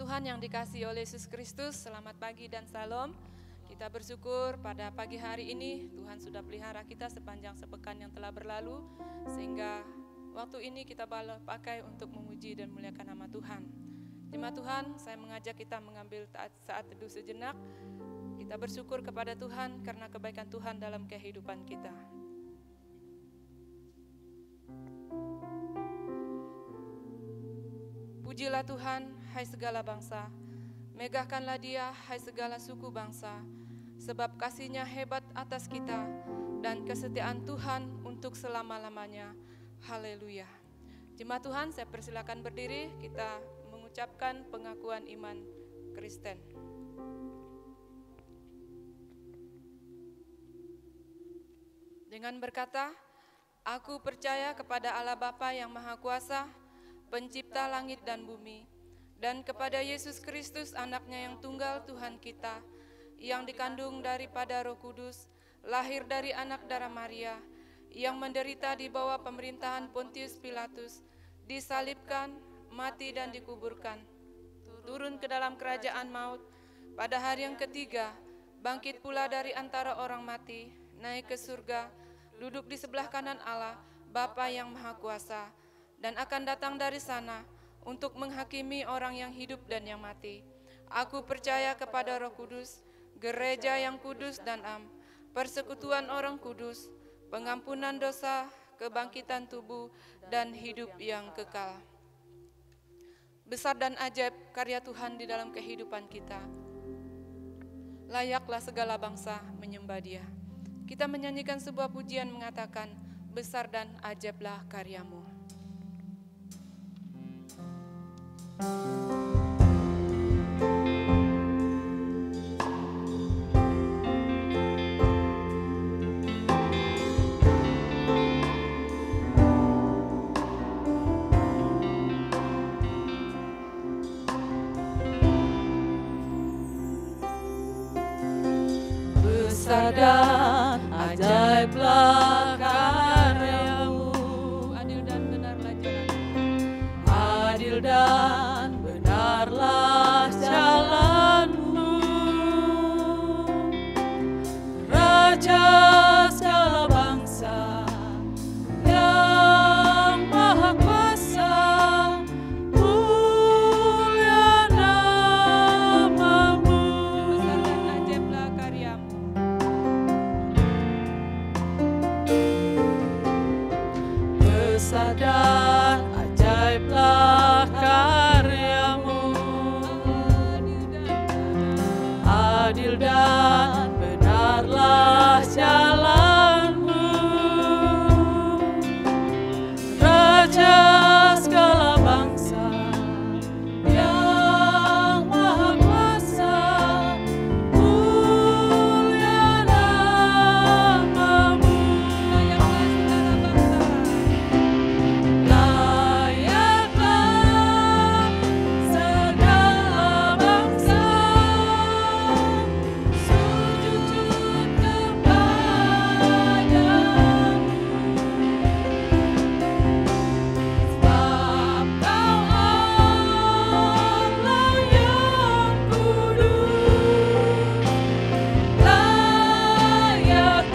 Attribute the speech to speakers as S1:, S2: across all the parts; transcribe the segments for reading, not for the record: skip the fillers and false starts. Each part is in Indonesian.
S1: Tuhan yang dikasihi oleh Yesus Kristus, selamat pagi dan salam. Kita bersyukur pada pagi hari ini Tuhan sudah pelihara kita sepanjang sepekan yang telah berlalu, sehingga waktu ini kita boleh pakai untuk memuji dan memuliakan nama Tuhan. Jemaat Tuhan, saya mengajak kita mengambil saat teduh sejenak. Kita bersyukur kepada Tuhan karena kebaikan Tuhan dalam kehidupan kita. Pujilah Tuhan, hai segala bangsa. Megahkanlah Dia, hai segala suku bangsa. Sebab kasih-Nya hebat atas kita dan kesetiaan Tuhan untuk selama-lamanya. Haleluya. Jemaat Tuhan, saya persilakan berdiri. Kita mengucapkan pengakuan iman Kristen. Dengan berkata, aku percaya kepada Allah Bapa yang Maha Kuasa, Pencipta langit dan bumi, dan kepada Yesus Kristus anaknya yang tunggal Tuhan kita, yang dikandung daripada Roh Kudus, lahir dari anak darah Maria, yang menderita di bawah pemerintahan Pontius Pilatus, disalibkan, mati dan dikuburkan, turun ke dalam kerajaan maut, pada hari yang ketiga, bangkit pula dari antara orang mati, naik ke surga, duduk di sebelah kanan Allah, Bapa yang Maha Kuasa, dan akan datang dari sana untuk menghakimi orang yang hidup dan yang mati. Aku percaya kepada Roh Kudus, gereja yang kudus dan am, persekutuan orang kudus, pengampunan dosa, kebangkitan tubuh, dan hidup yang kekal. Besar dan ajaib karya Tuhan di dalam kehidupan kita. Layaklah segala bangsa menyembah Dia. Kita menyanyikan sebuah pujian mengatakan, besar dan ajaiblah karya-Mu.
S2: Besar dan ajaiblah karya-Mu,
S1: Adil dan benarlah jalan-Mu.
S2: adil dan benarlah jalan-Mu. Raja segala bangsa yang Maha Kuasa, mulia nama-Mu.
S1: Besar dan ajaiblah karya-Mu.
S2: Besar dan ajaiblah karya-Mu, adil dan benarlah jalan-Mu. Raja segala bangsa yang Maha Kuasa, mulia nama-Mu.
S1: Layaklah segala bangsa.
S2: Layaklah segala bangsa sujud kepadamu, sebab Kau Allah yang kudus, layak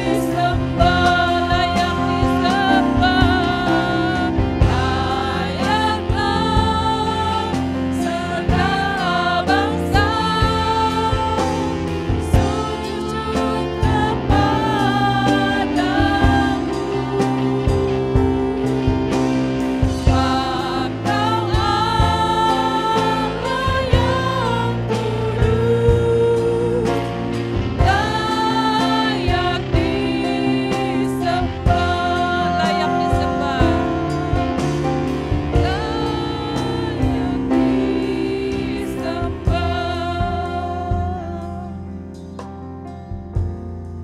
S2: disembah, layak disembah. Layaklah segala bangsa sujud kepadamu, sebab Kau Allah yang kudus, layak disembah,
S1: Layak disembah.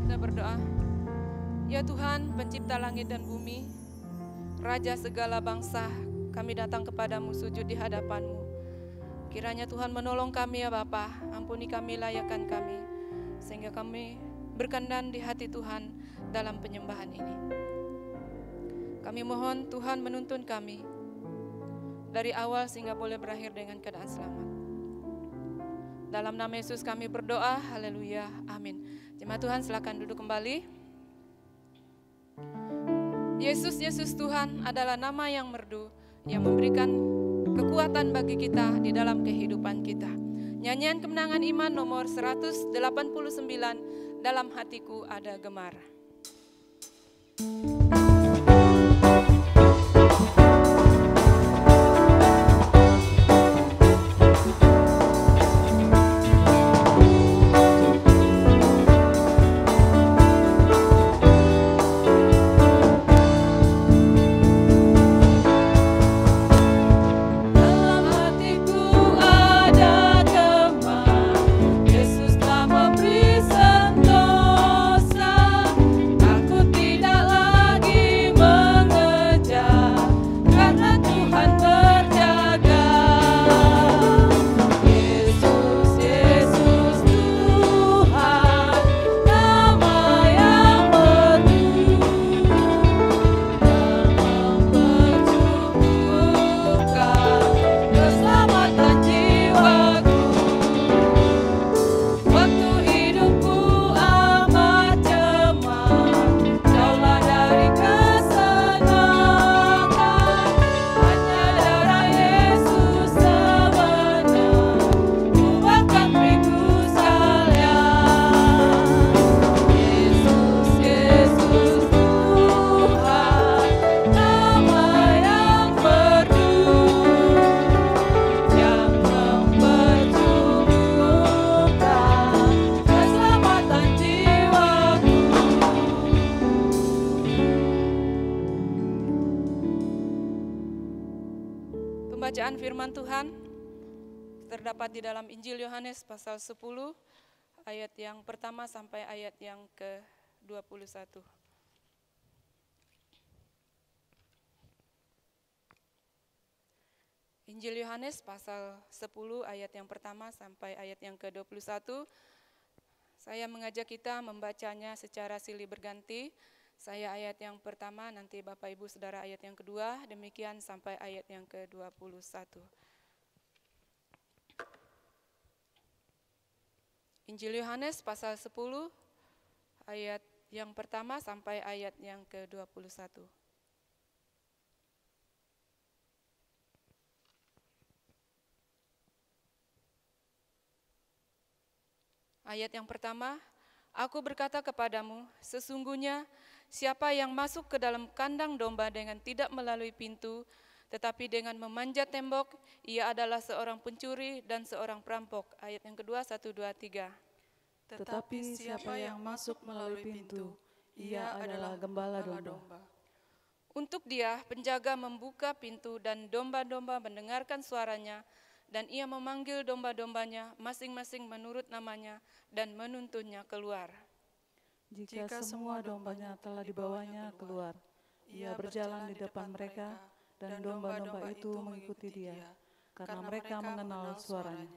S1: Kita berdoa. Ya Tuhan, pencipta langit dan bumi, Raja segala bangsa, kami datang kepadamu sujud di hadapan-Mu. Kiranya Tuhan menolong kami ya Bapa, ampuni kami, layakkan kami, sehingga kami berkenan di hati Tuhan dalam penyembahan ini. Kami mohon Tuhan menuntun kami dari awal sehingga boleh berakhir dengan keadaan selamat. Dalam nama Yesus kami berdoa, haleluya, amin. Jemaat Tuhan silakan duduk kembali. Yesus, Yesus Tuhan adalah nama yang merdu, yang memberikan kekuatan bagi kita di dalam kehidupan kita. Nyanyian Kemenangan Iman nomor 189, dalam hatiku ada gemar. Pembacaan firman Tuhan terdapat di dalam Injil Yohanes pasal 10 ayat yang pertama sampai ayat yang ke-21. Injil Yohanes pasal 10 ayat yang pertama sampai ayat yang ke-21. Saya mengajak kita membacanya secara silih berganti. Saya ayat yang pertama, nanti Bapak Ibu Saudara ayat yang kedua, demikian sampai ayat yang ke-21. Injil Yohanes pasal 10 ayat yang pertama sampai ayat yang ke-21. Ayat yang pertama, aku berkata kepadamu, sesungguhnya siapa yang masuk ke dalam kandang domba dengan tidak melalui pintu, tetapi dengan memanjat tembok, ia adalah seorang pencuri dan seorang perampok. Ayat yang kedua, 1, 2, 3.
S3: Tetapi siapa yang masuk melalui pintu, ia adalah gembala domba.
S1: Untuk dia, penjaga membuka pintu dan domba-domba mendengarkan suaranya, dan ia memanggil domba-dombanya masing-masing menurut namanya dan menuntunnya keluar.
S3: Jika semua dombanya telah dibawanya keluar, ia berjalan di depan mereka, dan domba-domba itu mengikuti dia, karena mereka mengenal suaranya.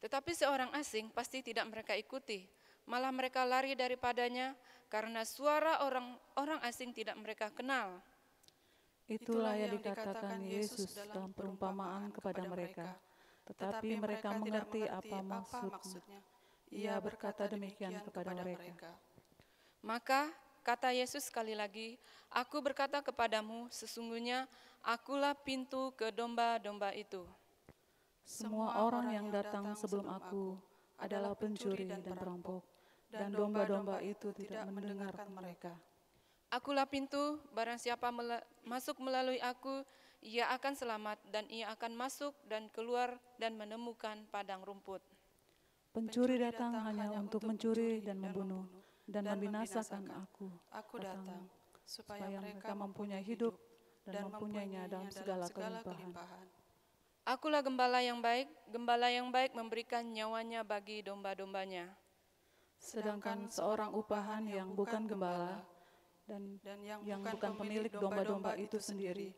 S1: Tetapi seorang asing pasti tidak mereka ikuti, malah mereka lari daripadanya, karena suara orang asing tidak mereka kenal.
S3: Itulah yang dikatakan Yesus dalam perumpamaan kepada mereka, tetapi mereka mengerti apa maksudnya. Ia berkata demikian kepada mereka.
S1: Maka kata Yesus sekali lagi, aku berkata kepadamu, sesungguhnya akulah pintu ke domba-domba itu.
S3: Semua orang yang datang sebelum aku adalah pencuri dan perampok, dan domba-domba itu tidak mendengarkan mereka.
S1: Akulah pintu, barang siapa masuk melalui aku, ia akan selamat dan ia akan masuk dan keluar dan menemukan padang rumput.
S3: Pencuri datang hanya untuk mencuri dan membunuh dan membinasakan aku. Aku datang supaya mereka mempunyai hidup dan mempunyainya dalam segala kelimpahan.
S1: Akulah gembala yang baik memberikan nyawanya bagi domba-dombanya.
S3: Sedangkan seorang upahan yang bukan gembala dan yang bukan pemilik domba-domba itu sendiri,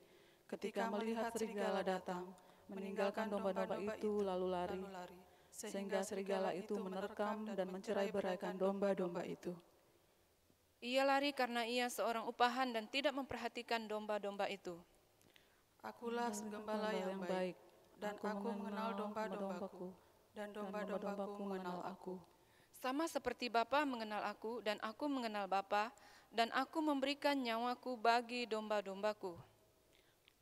S3: ketika melihat serigala datang, meninggalkan domba-domba itu lalu lari, sehingga serigala itu menerkam dan mencerai-beraikan domba-domba itu.
S1: Ia lari karena ia seorang upahan dan tidak memperhatikan domba-domba itu.
S3: Akulah gembala yang baik, dan aku mengenal domba-dombaku, dan domba-dombaku mengenal aku.
S1: Sama seperti Bapa mengenal aku dan aku mengenal Bapa, dan aku memberikan nyawaku bagi domba-dombaku.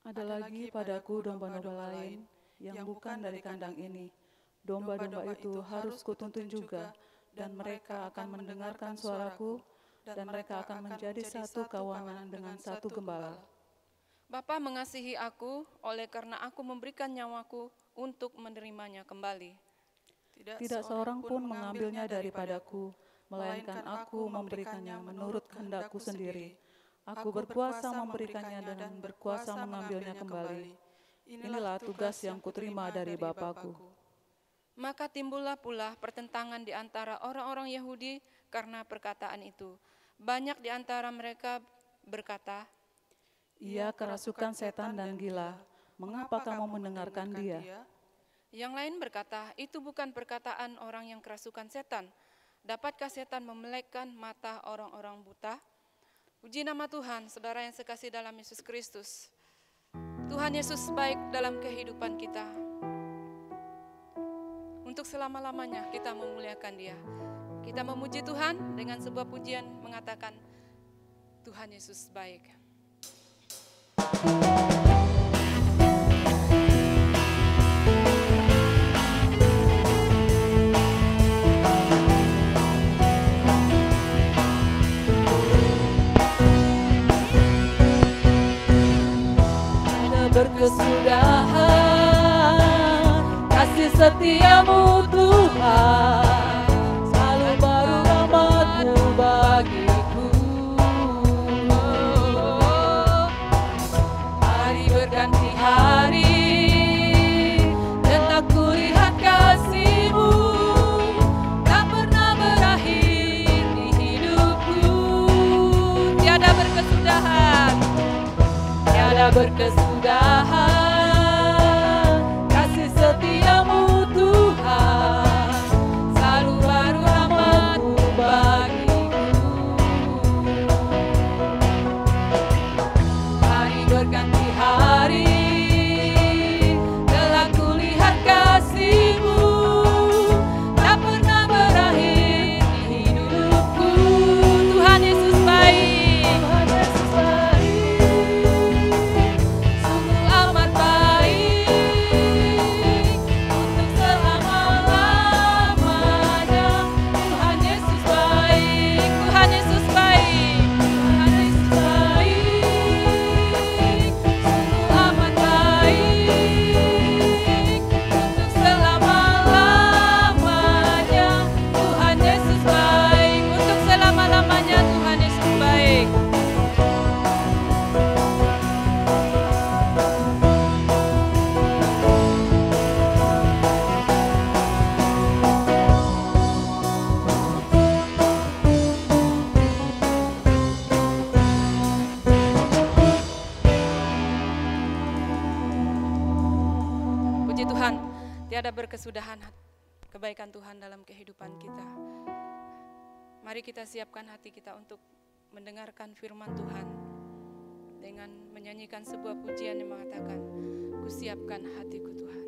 S3: Ada lagi padaku domba-domba lain yang bukan dari kandang ini. Domba-domba itu harus kutuntun juga, dan mereka akan mendengarkan suaraku, dan mereka akan menjadi satu kawanan dengan satu gembala.
S1: Bapa mengasihi aku oleh karena aku memberikan nyawaku untuk menerimanya kembali.
S3: Tidak seorang pun mengambilnya daripadaku, melainkan aku memberikannya menurut kehendakku sendiri. Aku berkuasa memberikannya dan berkuasa mengambilnya kembali. Inilah tugas yang kuterima dari Bapakku.
S1: Maka timbullah pula pertentangan di antara orang-orang Yahudi karena perkataan itu. Banyak di antara mereka berkata,
S3: Ia kerasukan setan dan gila. Mengapa kamu mendengarkan dia?
S1: Yang lain berkata, itu bukan perkataan orang yang kerasukan setan. Dapatkah setan memelekkan mata orang-orang buta? Puji nama Tuhan, saudara yang sekasih dalam Yesus Kristus. Tuhan Yesus baik dalam kehidupan kita. Untuk selama-lamanya kita memuliakan Dia. Kita memuji Tuhan dengan sebuah pujian mengatakan, Tuhan Yesus baik.
S2: Berkesudahan kasih setiamu Tuhan, selalu baru rahmat-Mu bagiku. Hari berganti hari, dan tak kulihat kasih-Mu tak pernah berakhir di hidupku. Tiada berkesudahan, tiada berkesudahan, kasih setiamu Tuhan, selalu baru rahmat-Mu bagiku. Hari berganti hari, telah kulihat kasih-Mu tak pernah berakhir di hidupku. Tuhan Yesus baik, Tuhan Yesus baik, sungguh amat baik untuk selama-lamanya. Tuhan Yesus baik, Tuhan Yesus baik, Tuhan Yesus baik, sungguh amat baik untuk selama-lamanya. Tuhan Yesus baik, untuk selama-lamanya Tuhan Yesus baik. Puji Tuhan, tiada berkesudahan kebaikan Tuhan dalam kehidupan kita. Mari kita siapkan hati kita untuk mendengarkan firman Tuhan dengan menyanyikan sebuah pujian yang mengatakan, ku siapkan hatiku Tuhan.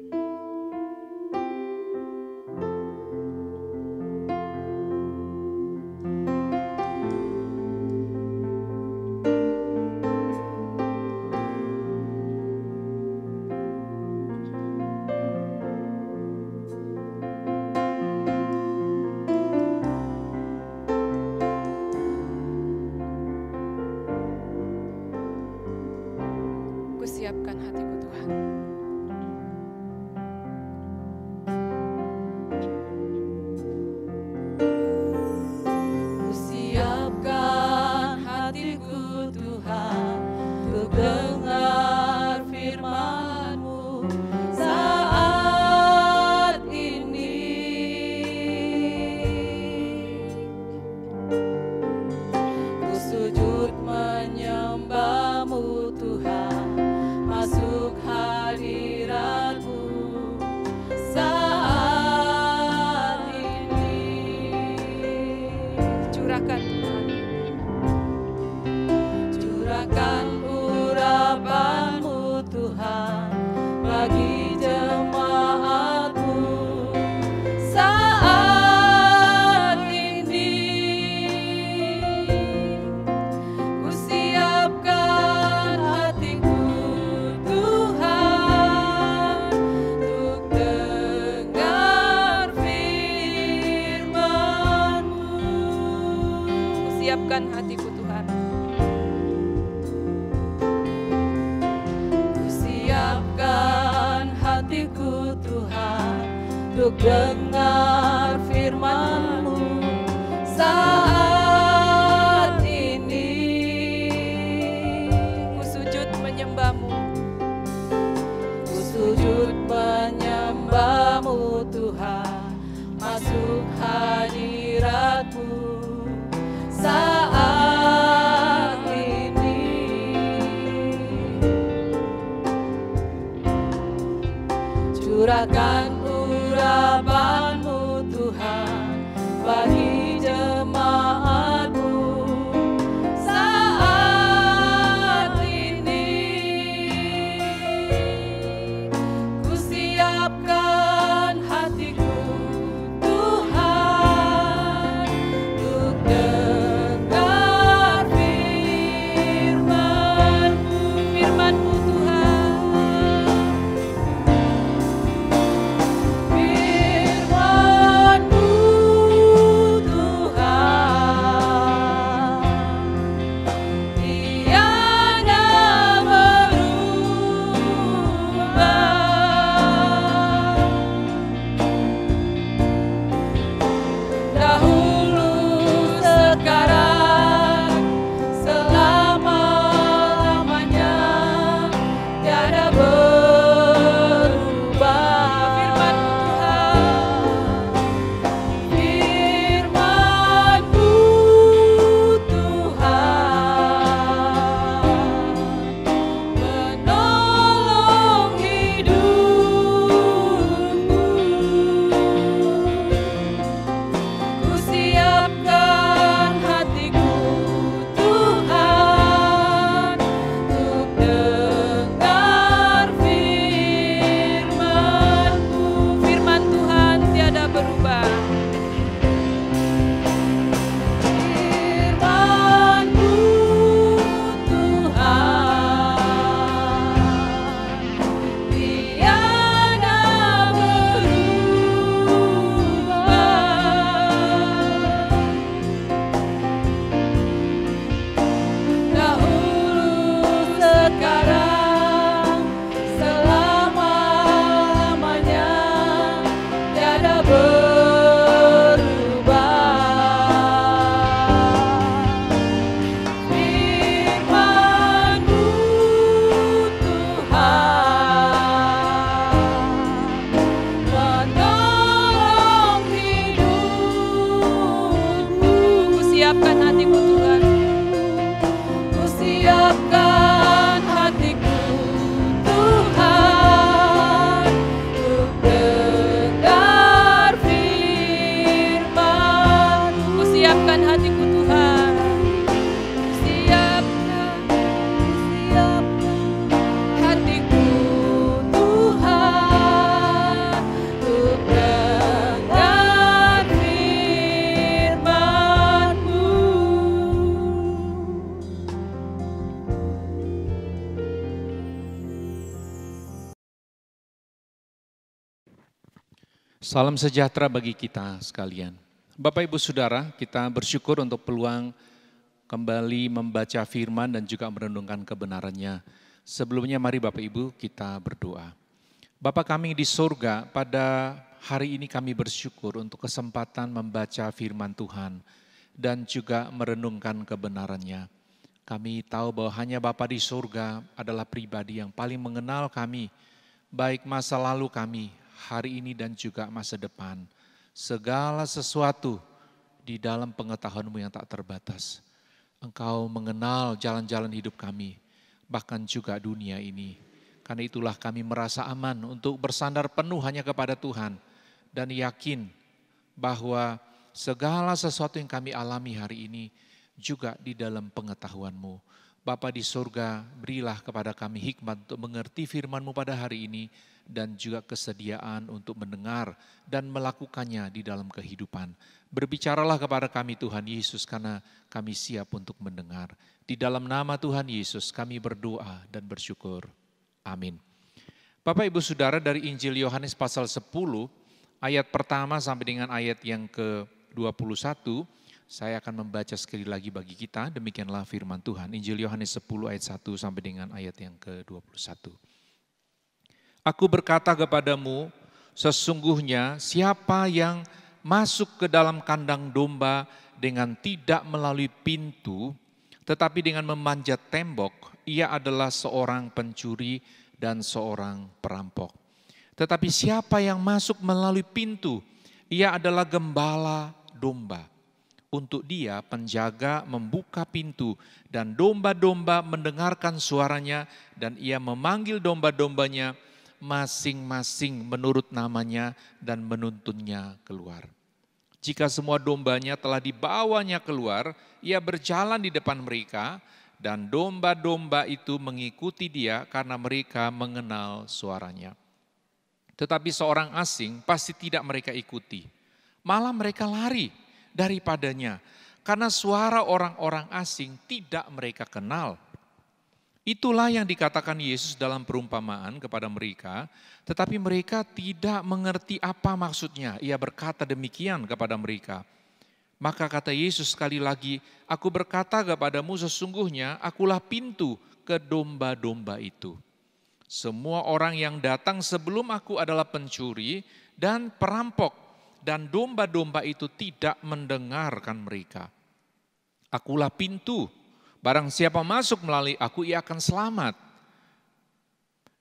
S2: Ku siapkan hatiku Tuhan. Ku siapkan hatiku Tuhan untuk dengar firman-Mu saat ini. Ku sujud menyembah-Mu Tuhan, masuk hadirat-Mu saat ini. Curahkan Tuhan, curahkan urapan-Mu Tuhan
S1: siapkan hatiku Tuhan.
S3: Ku siapkan hatiku Tuhan untuk dengar firman-Mu saat ini.
S1: Ku sujud menyembah-Mu.
S3: Ku sujud menyembah-Mu Tuhan, masuk hadirat-Mu saat ini. Curahkan urapan-Mu Tuhan bagi jemaat-Mu saat ini. Ku siapkan hatiku Tuhan untuk dengar firman-Mu, firman-Mu Tuhan. Firman-Mu Tuhan, tiada berubah. Dahulu, sekarang, selama-lamanya, tiada berubah. Firman-Mu Tuhan, menolong hidupku. Ku siapkan hatiku Tuhan untuk dengar firman-Mu.
S1: Firman Tuhan tiada berubah.
S3: Firman-Mu Tuhan, tiada berubah. Dahulu, sekarang, selama-lamanya, tiada berubah. Firman-Mu Tuhan, menolong hidupku.
S1: Ku siapkan hatiku Tuhan.
S3: Ku siapkan hatiku Tuhan untuk dengar firman-Mu.
S1: Ku siapkan hatiku Tuhan.
S3: Ku siapkan hatiku Tuhan untuk dengar firman-Mu.
S4: Salam sejahtera bagi kita sekalian. Bapak Ibu Saudara, kita bersyukur untuk peluang kembali membaca firman dan juga merenungkan kebenarannya. Sebelumnya mari Bapak Ibu kita berdoa. Bapa kami di surga, pada hari ini kami bersyukur untuk kesempatan membaca firman Tuhan dan juga merenungkan kebenarannya. Kami tahu bahwa hanya Bapa di surga adalah pribadi yang paling mengenal kami, baik masa lalu kami, hari ini dan juga masa depan. Segala sesuatu di dalam pengetahuan-Mu yang tak terbatas. Engkau mengenal jalan-jalan hidup kami, bahkan juga dunia ini. Karena itulah kami merasa aman untuk bersandar penuh hanya kepada Tuhan. Dan yakin bahwa segala sesuatu yang kami alami hari ini juga di dalam pengetahuan-Mu. Bapa di surga, berilah kepada kami hikmat untuk mengerti firman-Mu pada hari ini dan juga kesediaan untuk mendengar dan melakukannya di dalam kehidupan. Berbicaralah kepada kami Tuhan Yesus karena kami siap untuk mendengar. Di dalam nama Tuhan Yesus kami berdoa dan bersyukur. Amin. Bapak Ibu Saudara, dari Injil Yohanes pasal 10 ayat pertama sampai dengan ayat yang ke-21, Saya akan membaca sekali lagi bagi kita, demikianlah firman Tuhan. Injil Yohanes 10 ayat 1 sampai dengan ayat yang ke-21. Aku berkata kepadamu, sesungguhnya siapa yang masuk ke dalam kandang domba dengan tidak melalui pintu, tetapi dengan memanjat tembok, ia adalah seorang pencuri dan seorang perampok. Tetapi siapa yang masuk melalui pintu, ia adalah gembala domba. Untuk dia penjaga membuka pintu dan domba-domba mendengarkan suaranya dan ia memanggil domba-dombanya masing-masing menurut namanya dan menuntunnya keluar. Jika semua dombanya telah dibawanya keluar, ia berjalan di depan mereka dan domba-domba itu mengikuti dia karena mereka mengenal suaranya. Tetapi seorang asing pasti tidak mereka ikuti, malah mereka lari daripadanya, karena suara orang-orang asing tidak mereka kenal. Itulah yang dikatakan Yesus dalam perumpamaan kepada mereka, tetapi mereka tidak mengerti apa maksudnya. Ia berkata demikian kepada mereka. Maka kata Yesus sekali lagi, aku berkata kepadamu sesungguhnya akulah pintu ke domba-domba itu. Semua orang yang datang sebelum aku adalah pencuri dan perampok. Dan domba-domba itu tidak mendengarkan mereka. Akulah pintu, barang siapa masuk melalui aku ia akan selamat.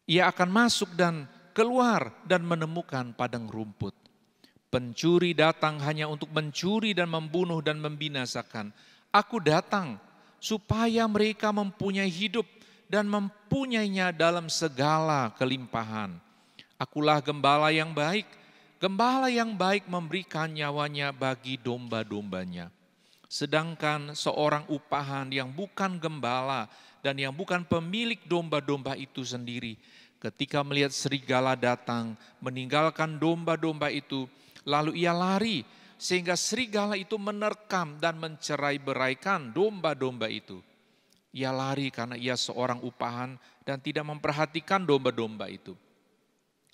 S4: Ia akan masuk dan keluar dan menemukan padang rumput. Pencuri datang hanya untuk mencuri dan membunuh dan membinasakan. Aku datang supaya mereka mempunyai hidup dan mempunyainya dalam segala kelimpahan. Akulah gembala yang baik. Gembala yang baik memberikan nyawanya bagi domba-dombanya. Sedangkan seorang upahan yang bukan gembala dan yang bukan pemilik domba-domba itu sendiri, ketika melihat serigala datang, meninggalkan domba-domba itu, lalu ia lari sehingga serigala itu menerkam dan mencerai-beraikan domba-domba itu. Ia lari karena ia seorang upahan dan tidak memperhatikan domba-domba itu.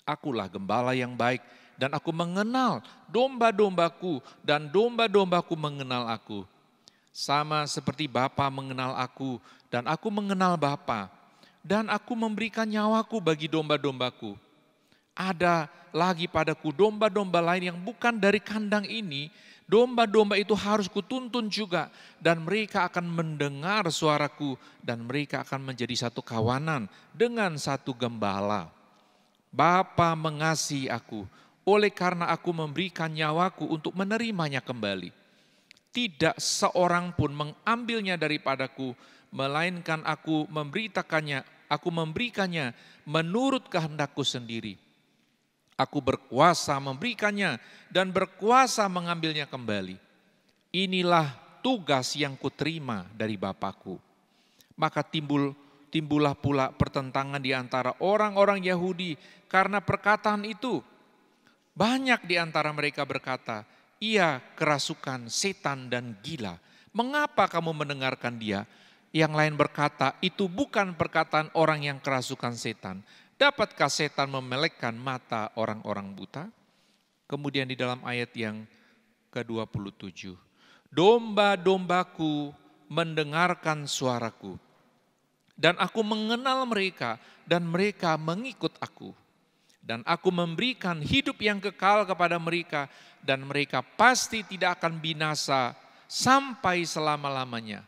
S4: Akulah gembala yang baik. Dan aku mengenal domba-dombaku dan domba-dombaku mengenal aku. Sama seperti Bapa mengenal aku dan aku mengenal Bapa. Dan aku memberikan nyawaku bagi domba-dombaku. Ada lagi padaku domba-domba lain yang bukan dari kandang ini. Domba-domba itu harus kutuntun juga. Dan mereka akan mendengar suaraku dan mereka akan menjadi satu kawanan dengan satu gembala. Bapa mengasihi aku. Oleh karena aku memberikan nyawaku untuk menerimanya kembali. Tidak seorang pun mengambilnya daripadaku, melainkan aku memberikannya menurut kehendakku sendiri. Aku berkuasa memberikannya dan berkuasa mengambilnya kembali. Inilah tugas yang kuterima dari Bapakku. Maka timbullah pula pertentangan di antara orang-orang Yahudi karena perkataan itu. Banyak di antara mereka berkata, ia kerasukan setan dan gila. Mengapa kamu mendengarkan dia? Yang lain berkata, itu bukan perkataan orang yang kerasukan setan. Dapatkah setan memelekkan mata orang-orang buta? Kemudian di dalam ayat yang ke-27. Domba-dombaku mendengarkan suaraku. Dan aku mengenal mereka dan mereka mengikut aku. Dan aku memberikan hidup yang kekal kepada mereka dan mereka pasti tidak akan binasa sampai selama-lamanya.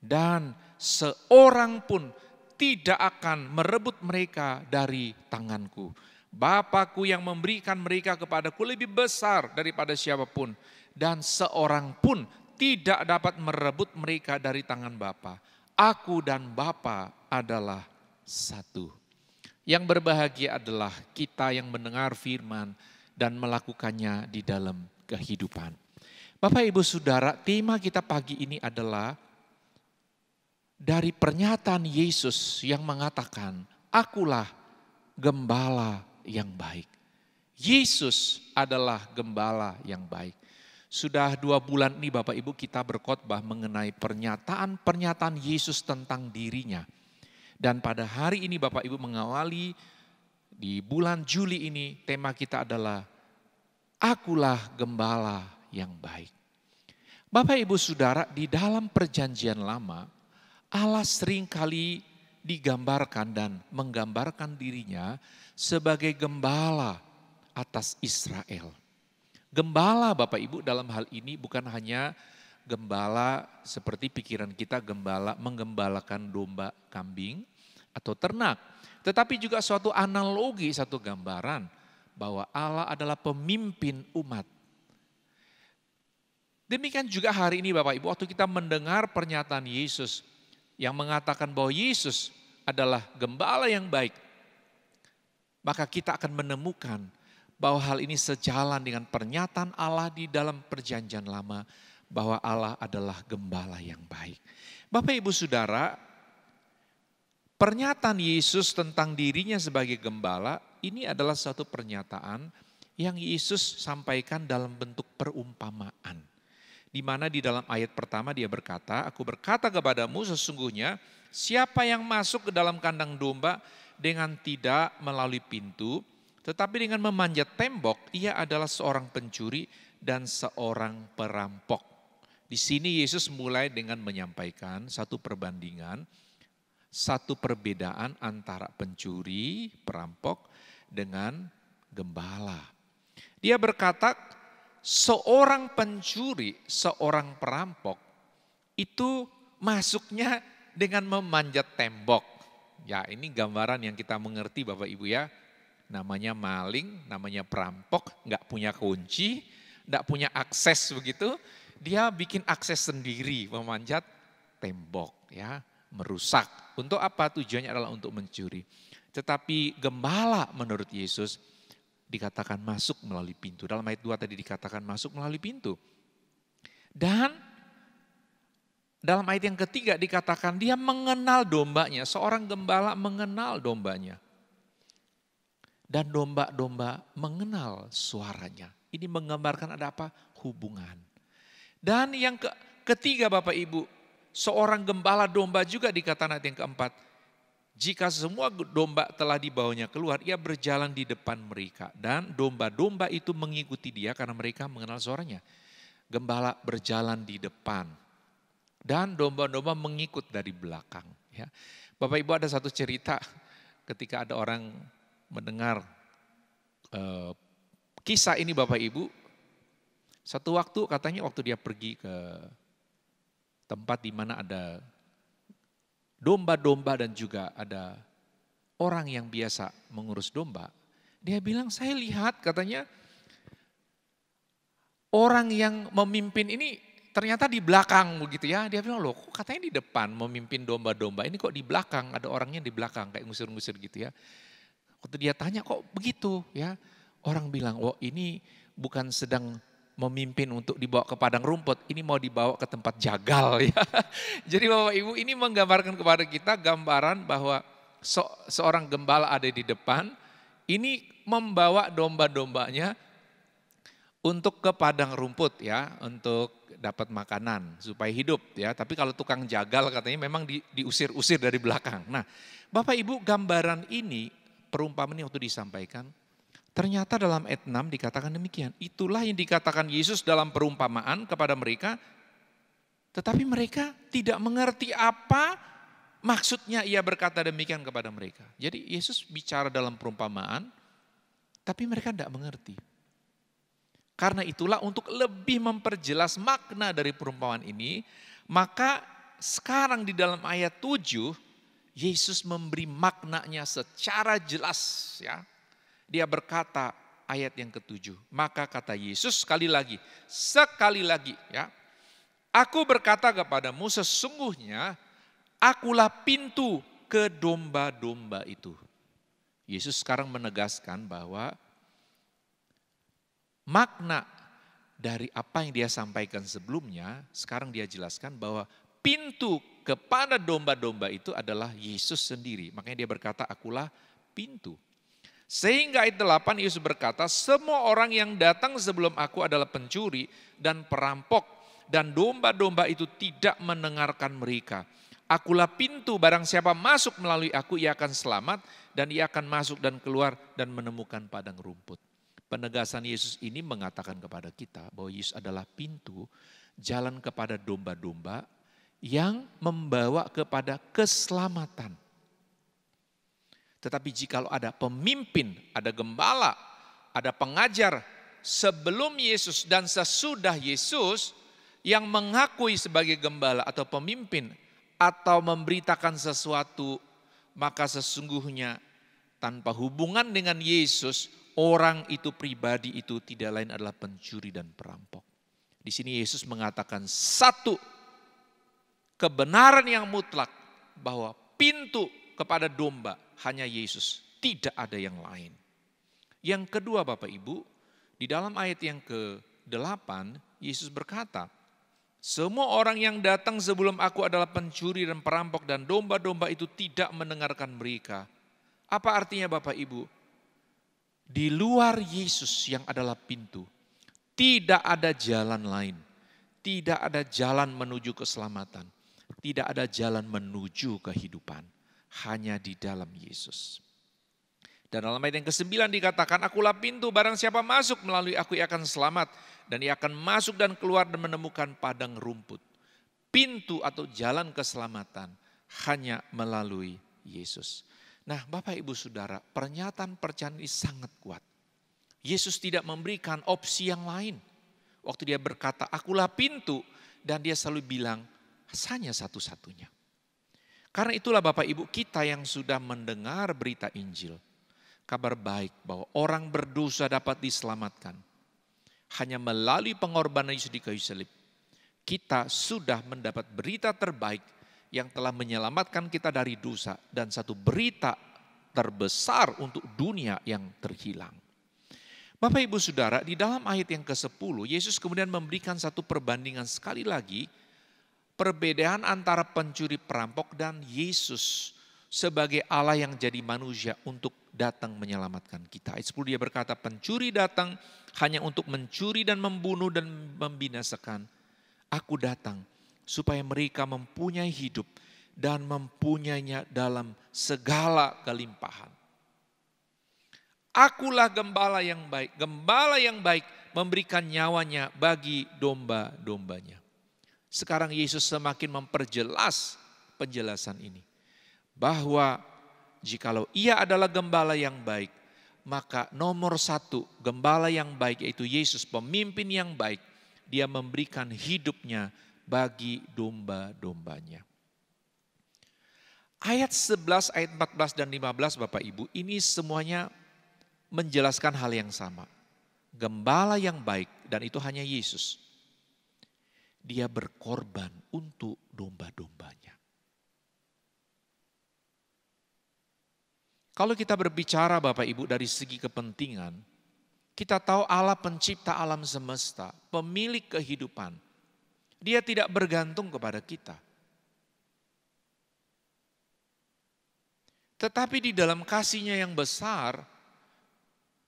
S4: Dan seorang pun tidak akan merebut mereka dari tanganku. Bapakku yang memberikan mereka kepadaku lebih besar daripada siapapun. Dan seorang pun tidak dapat merebut mereka dari tangan Bapa. Aku dan Bapa adalah satu. Yang berbahagia adalah kita yang mendengar firman dan melakukannya di dalam kehidupan. Bapak Ibu Saudara, tema kita pagi ini adalah dari pernyataan Yesus yang mengatakan, akulah gembala yang baik. Yesus adalah gembala yang baik. Sudah 2 bulan ini Bapak Ibu kita berkhotbah mengenai pernyataan Yesus tentang dirinya. Dan pada hari ini Bapak Ibu mengawali di bulan Juli ini tema kita adalah akulah gembala yang baik. Bapak Ibu Saudara, di dalam perjanjian lama, Allah seringkali digambarkan dan menggambarkan dirinya sebagai gembala atas Israel. Gembala Bapak Ibu dalam hal ini bukan hanya gembala seperti pikiran kita menggembalakan domba, kambing atau ternak. Tetapi juga suatu analogi, satu gambaran bahwa Allah adalah pemimpin umat. Demikian juga hari ini Bapak Ibu, waktu kita mendengar pernyataan Yesus yang mengatakan bahwa Yesus adalah gembala yang baik, maka kita akan menemukan bahwa hal ini sejalan dengan pernyataan Allah di dalam perjanjian lama, bahwa Allah adalah gembala yang baik. Bapak Ibu Saudara, pernyataan Yesus tentang dirinya sebagai gembala, ini adalah satu pernyataan yang Yesus sampaikan dalam bentuk perumpamaan. Di mana di dalam ayat pertama dia berkata, aku berkata kepadamu sesungguhnya siapa yang masuk ke dalam kandang domba dengan tidak melalui pintu, tetapi dengan memanjat tembok, ia adalah seorang pencuri dan seorang perampok. Di sini Yesus mulai dengan menyampaikan satu perbandingan, satu perbedaan antara pencuri, perampok dengan gembala. Dia berkata, seorang pencuri, seorang perampok itu masuknya dengan memanjat tembok. Ya, ini gambaran yang kita mengerti Bapak Ibu ya. Namanya maling, namanya perampok, nggak punya kunci, nggak punya akses begitu. Dia bikin akses sendiri, memanjat tembok ya, merusak. Untuk apa? Tujuannya adalah untuk mencuri. Tetapi gembala menurut Yesus dikatakan masuk melalui pintu. Dalam ayat 2 tadi dikatakan masuk melalui pintu. Dan dalam ayat yang ketiga dikatakan dia mengenal dombanya. Seorang gembala mengenal dombanya. Dan domba-domba mengenal suaranya. Ini menggambarkan ada apa? Hubungan. Dan yang ketiga Bapak Ibu, seorang gembala domba juga dikatakan ayat yang keempat. Jika semua domba telah dibawanya keluar, ia berjalan di depan mereka. Dan domba-domba itu mengikuti dia karena mereka mengenal suaranya. Gembala berjalan di depan. Dan domba-domba mengikut dari belakang. Ya. Bapak Ibu ada satu cerita ketika ada orang mendengar kisah ini Bapak Ibu. Satu waktu katanya waktu dia pergi ke tempat di mana ada domba-domba dan juga ada orang yang biasa mengurus domba. Dia bilang saya lihat katanya orang yang memimpin ini ternyata di belakang begitu ya. Dia bilang loh kok katanya di depan memimpin domba-domba ini kok di belakang ada orangnya di belakang kayak ngusir-ngusir gitu ya. Waktu dia tanya kok begitu ya. Orang bilang oh ini bukan sedang memimpin untuk dibawa ke padang rumput, ini mau dibawa ke tempat jagal ya. Jadi Bapak Ibu ini menggambarkan kepada kita gambaran bahwa seorang gembala ada di depan, ini membawa domba-dombanya untuk ke padang rumput ya, untuk dapat makanan supaya hidup ya. Tapi kalau tukang jagal katanya memang diusir-usir dari belakang. Nah Bapak Ibu gambaran ini, perumpamaan ini waktu disampaikan, ternyata dalam ayat 6 dikatakan demikian. Itulah yang dikatakan Yesus dalam perumpamaan kepada mereka. Tetapi mereka tidak mengerti apa maksudnya ia berkata demikian kepada mereka. Jadi Yesus bicara dalam perumpamaan, tapi mereka tidak mengerti. Karena itulah untuk lebih memperjelas makna dari perumpamaan ini, maka sekarang di dalam ayat 7, Yesus memberi maknanya secara jelas ya. Dia berkata ayat yang ke-7, maka kata Yesus sekali lagi ya. Aku berkata kepadamu sesungguhnya akulah pintu ke domba-domba itu. Yesus sekarang menegaskan bahwa makna dari apa yang dia sampaikan sebelumnya, sekarang dia jelaskan bahwa pintu kepada domba-domba itu adalah Yesus sendiri. Makanya dia berkata akulah pintu. Sehingga ayat 8 Yesus berkata, semua orang yang datang sebelum aku adalah pencuri dan perampok. Dan domba-domba itu tidak mendengarkan mereka. Akulah pintu, barang siapa masuk melalui aku ia akan selamat. Dan ia akan masuk dan keluar dan menemukan padang rumput. Penegasan Yesus ini mengatakan kepada kita bahwa Yesus adalah pintu. jalan kepada domba-domba yang membawa kepada keselamatan. Tetapi jikalau ada pemimpin, ada gembala, ada pengajar sebelum Yesus dan sesudah Yesus yang mengakui sebagai gembala atau pemimpin atau memberitakan sesuatu, maka sesungguhnya tanpa hubungan dengan Yesus, orang itu pribadi itu tidak lain adalah pencuri dan perampok. Di sini Yesus mengatakan satu kebenaran yang mutlak bahwa pintu kepada domba hanya Yesus, tidak ada yang lain. Yang kedua Bapak Ibu, di dalam ayat yang ke-8 Yesus berkata, semua orang yang datang sebelum aku adalah pencuri dan perampok dan domba-domba itu tidak mendengarkan mereka. Apa artinya Bapak Ibu? Di luar Yesus yang adalah pintu, tidak ada jalan lain. Tidak ada jalan menuju keselamatan. Tidak ada jalan menuju kehidupan. Hanya di dalam Yesus. Dan dalam ayat yang ke-9 dikatakan, akulah pintu, barang siapa masuk melalui aku ia akan selamat. Dan ia akan masuk dan keluar dan menemukan padang rumput. Pintu atau jalan keselamatan hanya melalui Yesus. Nah Bapak Ibu Saudara, pernyataan percayaan ini sangat kuat. Yesus tidak memberikan opsi yang lain. Waktu dia berkata, akulah pintu, dan dia selalu bilang, hanya satu-satunya. Karena itulah Bapak Ibu, kita yang sudah mendengar berita Injil, kabar baik bahwa orang berdosa dapat diselamatkan. Hanya melalui pengorbanan Yesus di kayu salib, kita sudah mendapat berita terbaik yang telah menyelamatkan kita dari dosa dan satu berita terbesar untuk dunia yang terhilang. Bapak Ibu Saudara, di dalam ayat yang ke-10, Yesus kemudian memberikan satu perbandingan sekali lagi, perbedaan antara pencuri perampok dan Yesus sebagai Allah yang jadi manusia untuk datang menyelamatkan kita. Ayat 10 dia berkata, pencuri datang hanya untuk mencuri dan membunuh dan membinasakan. Aku datang supaya mereka mempunyai hidup dan mempunyainya dalam segala kelimpahan. Akulah gembala yang baik. Gembala yang baik memberikan nyawanya bagi domba-dombanya. Sekarang Yesus semakin memperjelas penjelasan ini. Bahwa jikalau ia adalah gembala yang baik, maka nomor satu gembala yang baik yaitu Yesus, pemimpin yang baik. Dia memberikan hidupnya bagi domba-dombanya. Ayat 11, ayat 14 dan 15 Bapak Ibu, ini semuanya menjelaskan hal yang sama. Gembala yang baik, dan itu hanya Yesus. Dia berkorban untuk domba-dombanya. Kalau kita berbicara Bapak Ibu dari segi kepentingan, kita tahu Allah pencipta alam semesta, pemilik kehidupan. Dia tidak bergantung kepada kita. Tetapi di dalam kasih-Nya yang besar,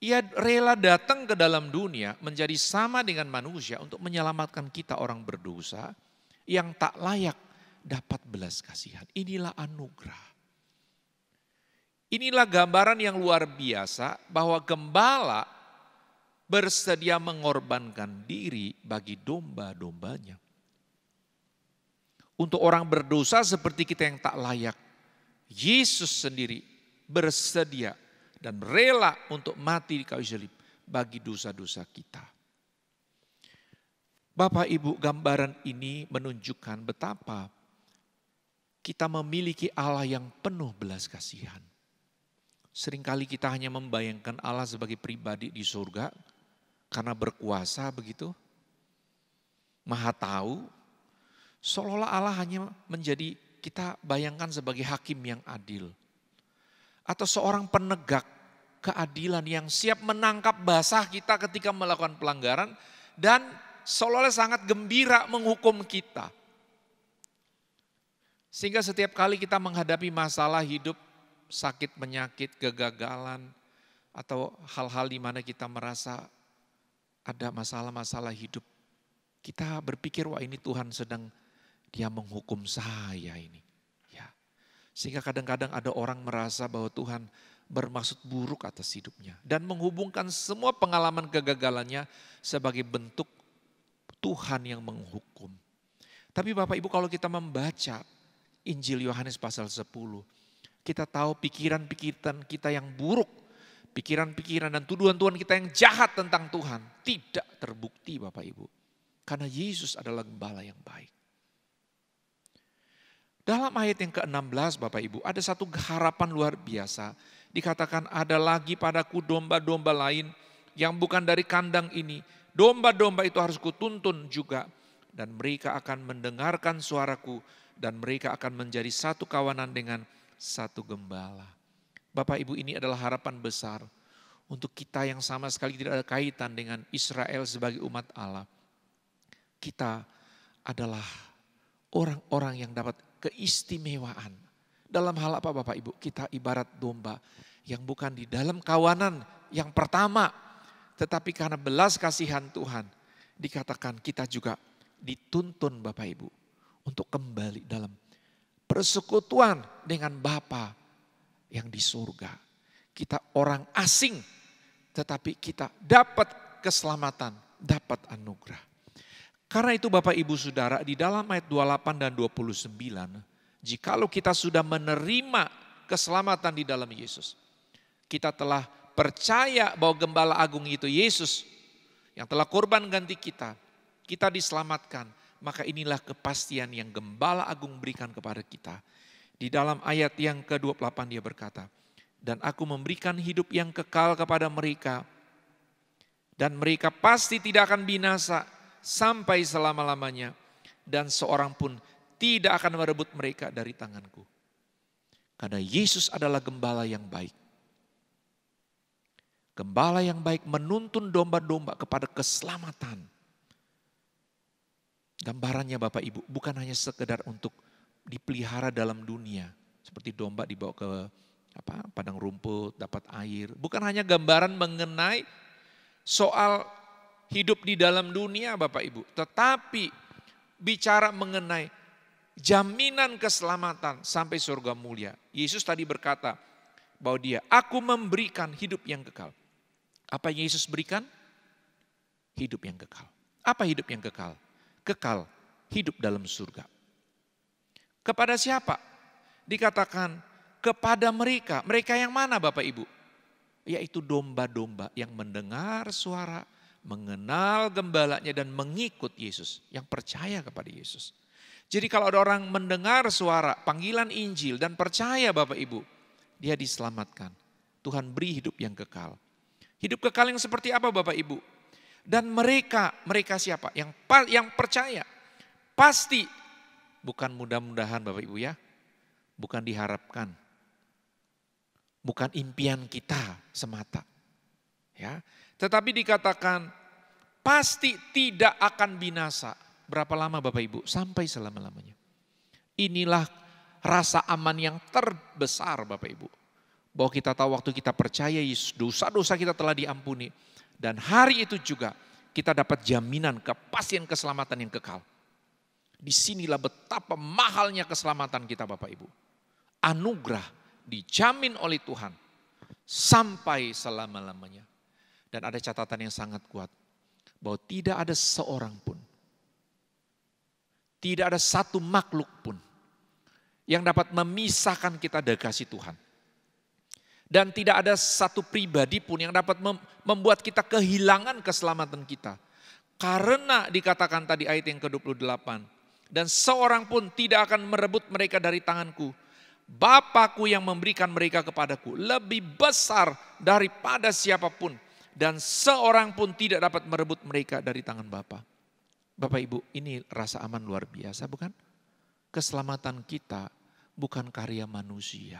S4: ia rela datang ke dalam dunia menjadi sama dengan manusia untuk menyelamatkan kita orang berdosa yang tak layak dapat belas kasihan. Inilah anugerah. Inilah gambaran yang luar biasa bahwa gembala bersedia mengorbankan diri bagi domba-dombanya. Untuk orang berdosa seperti kita yang tak layak, Yesus sendiri bersedia dan rela untuk mati di kayu salib bagi dosa-dosa kita. Bapak Ibu, gambaran ini menunjukkan betapa kita memiliki Allah yang penuh belas kasihan. Seringkali kita hanya membayangkan Allah sebagai pribadi di surga karena berkuasa begitu. Maha tahu, seolah-olah Allah hanya menjadi kita bayangkan sebagai hakim yang adil. Atau seorang penegak keadilan yang siap menangkap basah kita ketika melakukan pelanggaran dan seolah-olah sangat gembira menghukum kita. Sehingga setiap kali kita menghadapi masalah hidup, sakit, penyakit, kegagalan, atau hal-hal di mana kita merasa ada masalah-masalah hidup, kita berpikir, wah ini Tuhan sedang dia menghukum saya ini. Ya. Sehingga kadang-kadang ada orang merasa bahwa Tuhan bermaksud buruk atas hidupnya. Dan menghubungkan semua pengalaman kegagalannya sebagai bentuk Tuhan yang menghukum. Tapi Bapak Ibu kalau kita membaca Injil Yohanes pasal 10, kita tahu pikiran-pikiran kita yang buruk, pikiran-pikiran dan tuduhan-tuduhan kita yang jahat tentang Tuhan tidak terbukti Bapak Ibu. Karena Yesus adalah gembala yang baik. Dalam ayat yang ke-16 Bapak Ibu ada satu harapan luar biasa. Dikatakan ada lagi padaku domba-domba lain yang bukan dari kandang ini. Domba-domba itu harus kutuntun juga. Dan mereka akan mendengarkan suaraku. Dan mereka akan menjadi satu kawanan dengan satu gembala. Bapak Ibu ini adalah harapan besar. Untuk kita yang sama sekali tidak ada kaitan dengan Israel sebagai umat Allah. Kita adalah orang-orang yang dapat keistimewaan. Dalam hal apa Bapak Ibu? Kita ibarat domba yang bukan di dalam kawanan yang pertama. Tetapi karena belas kasihan Tuhan dikatakan kita juga dituntun Bapak Ibu untuk kembali dalam persekutuan dengan Bapa yang di surga. Kita orang asing tetapi kita dapat keselamatan, dapat anugerah. Karena itu Bapak Ibu Saudara di dalam ayat 28 dan 29, jikalau kita sudah menerima keselamatan di dalam Yesus, kita telah percaya bahwa Gembala Agung itu Yesus yang telah korban ganti kita diselamatkan. Maka inilah kepastian yang Gembala Agung berikan kepada kita. Di dalam ayat yang ke-28 dia berkata, dan aku memberikan hidup yang kekal kepada mereka. Dan mereka pasti tidak akan binasa sampai selama-lamanya. Dan seorang pun tidak akan merebut mereka dari tanganku. Karena Yesus adalah gembala yang baik. Gembala yang baik menuntun domba-domba kepada keselamatan. Gambarannya Bapak Ibu bukan hanya sekedar untuk dipelihara dalam dunia. Seperti domba dibawa ke padang rumput, dapat air. Bukan hanya gambaran mengenai soal hidup di dalam dunia Bapak Ibu. Tetapi bicara mengenai jaminan keselamatan sampai surga mulia. Yesus tadi berkata bahwa aku memberikan hidup yang kekal. Apa yang Yesus berikan? Hidup yang kekal. Apa hidup yang kekal? Kekal hidup dalam surga. Kepada siapa? Dikatakan kepada mereka. Mereka yang mana Bapak Ibu? Yaitu domba-domba yang mendengar suara, mengenal gembalanya dan mengikut Yesus. Yang percaya kepada Yesus. Jadi kalau ada orang mendengar suara panggilan Injil dan percaya Bapak Ibu, dia diselamatkan. Tuhan beri hidup yang kekal. Hidup kekal yang seperti apa Bapak Ibu? Dan mereka siapa? Yang percaya. Pasti, bukan mudah-mudahan Bapak Ibu ya. Bukan diharapkan. Bukan impian kita semata. Ya, tetapi dikatakan pasti tidak akan binasa. Berapa lama Bapak Ibu? Sampai selama-lamanya. Inilah rasa aman yang terbesar Bapak Ibu. Bahwa kita tahu waktu kita percaya Yesus, dosa-dosa kita telah diampuni. Dan hari itu juga kita dapat jaminan kepastian keselamatan yang kekal. Disinilah betapa mahalnya keselamatan kita Bapak Ibu. Anugerah dijamin oleh Tuhan sampai selama-lamanya. Dan ada catatan yang sangat kuat. Bahwa tidak ada seorang pun. Tidak ada satu makhluk pun. Yang dapat memisahkan kita dari kasih Tuhan. Dan tidak ada satu pribadi pun yang dapat membuat kita kehilangan keselamatan kita. Karena dikatakan tadi ayat yang ke-28. Dan seorang pun tidak akan merebut mereka dari tanganku. Bapakku yang memberikan mereka kepadaku lebih besar daripada siapapun. Dan seorang pun tidak dapat merebut mereka dari tangan Bapa. Bapak Ibu, ini rasa aman luar biasa bukan? Keselamatan kita bukan karya manusia.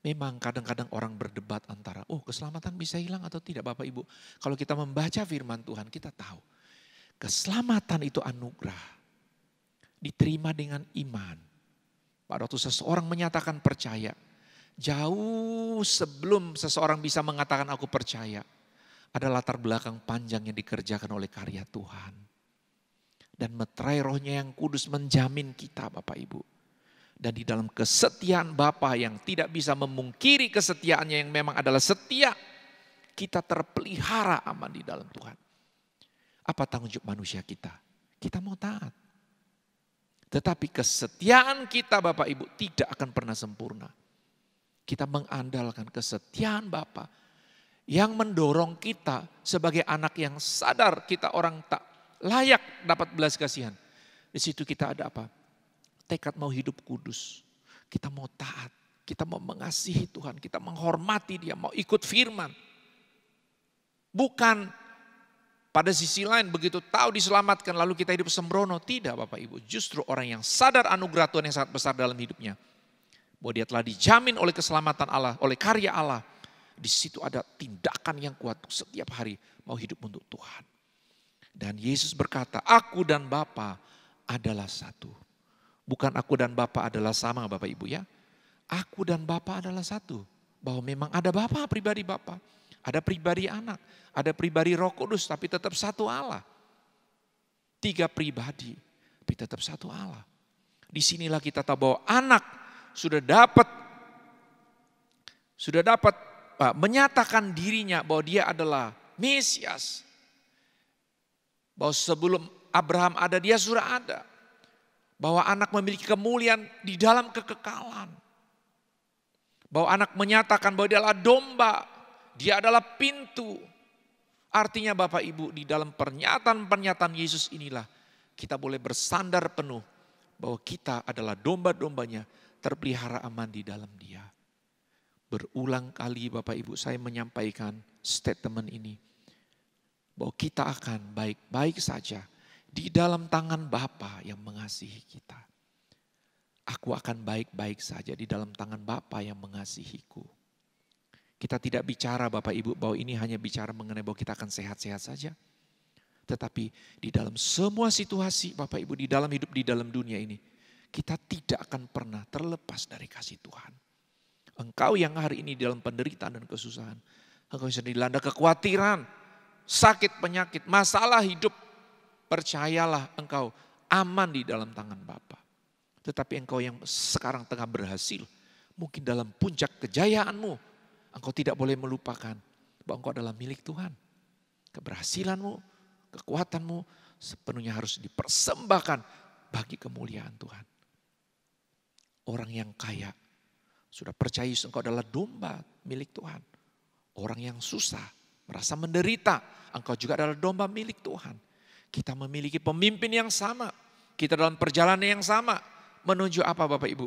S4: Memang kadang-kadang orang berdebat antara, keselamatan bisa hilang atau tidak Bapak Ibu. Kalau kita membaca firman Tuhan kita tahu. Keselamatan itu anugerah. Diterima dengan iman. Pada waktu seseorang menyatakan percaya. Jauh sebelum seseorang bisa mengatakan aku percaya. Ada latar belakang panjang yang dikerjakan oleh karya Tuhan. Dan meterai rohnya yang kudus menjamin kita Bapak Ibu. Dan di dalam kesetiaan Bapa yang tidak bisa memungkiri kesetiaannya yang memang adalah setia. Kita terpelihara aman di dalam Tuhan. Apa tanggung jawab manusia kita? Kita mau taat. Tetapi kesetiaan kita Bapak Ibu tidak akan pernah sempurna. Kita mengandalkan kesetiaan Bapa yang mendorong kita sebagai anak yang sadar kita orang tak layak dapat belas kasihan. Di situ kita ada apa? Tekad mau hidup kudus. Kita mau taat, kita mau mengasihi Tuhan, kita menghormati Dia, mau ikut firman. Bukan pada sisi lain begitu tahu diselamatkan lalu kita hidup sembrono. Tidak Bapak Ibu, justru orang yang sadar anugerah Tuhan yang sangat besar dalam hidupnya. Bahwa dia telah dijamin oleh keselamatan Allah, oleh karya Allah. Di situ ada tindakan yang kuat setiap hari mau hidup untuk Tuhan. Dan Yesus berkata, aku dan Bapa adalah satu. Bukan aku dan Bapa adalah sama Bapak Ibu ya. Aku dan Bapa adalah satu. Bahwa memang ada Bapa, pribadi Bapa. Ada pribadi anak, ada pribadi Roh Kudus tapi tetap satu Allah. 3 pribadi tapi tetap satu Allah. Disinilah kita tahu bahwa anak sudah dapat menyatakan dirinya bahwa dia adalah Mesias. Bahwa sebelum Abraham ada dia sudah ada. Bahwa anak memiliki kemuliaan di dalam kekekalan. Bahwa anak menyatakan bahwa dia adalah domba. Dia adalah pintu. Artinya Bapak Ibu di dalam pernyataan Yesus inilah kita boleh bersandar penuh bahwa kita adalah domba-dombanya terpelihara aman di dalam Dia. Berulang kali Bapak Ibu saya menyampaikan statement ini. Bahwa kita akan baik-baik saja di dalam tangan Bapa yang mengasihi kita. Aku akan baik-baik saja di dalam tangan Bapa yang mengasihiku. Kita tidak bicara Bapak Ibu bahwa ini hanya bicara mengenai bahwa kita akan sehat-sehat saja. Tetapi di dalam semua situasi Bapak Ibu di dalam hidup di dalam dunia ini. Kita tidak akan pernah terlepas dari kasih Tuhan. Engkau yang hari ini dalam penderitaan dan kesusahan. Engkau yang dilanda kekhawatiran, sakit, penyakit, masalah hidup. Percayalah engkau aman di dalam tangan Bapa. Tetapi engkau yang sekarang tengah berhasil. Mungkin dalam puncak kejayaanmu. Engkau tidak boleh melupakan bahwa engkau adalah milik Tuhan. Keberhasilanmu, kekuatanmu sepenuhnya harus dipersembahkan bagi kemuliaan Tuhan. Orang yang kaya sudah percaya engkau adalah domba milik Tuhan. Orang yang susah, merasa menderita, engkau juga adalah domba milik Tuhan. Kita memiliki pemimpin yang sama. Kita dalam perjalanan yang sama. Menuju apa Bapak Ibu?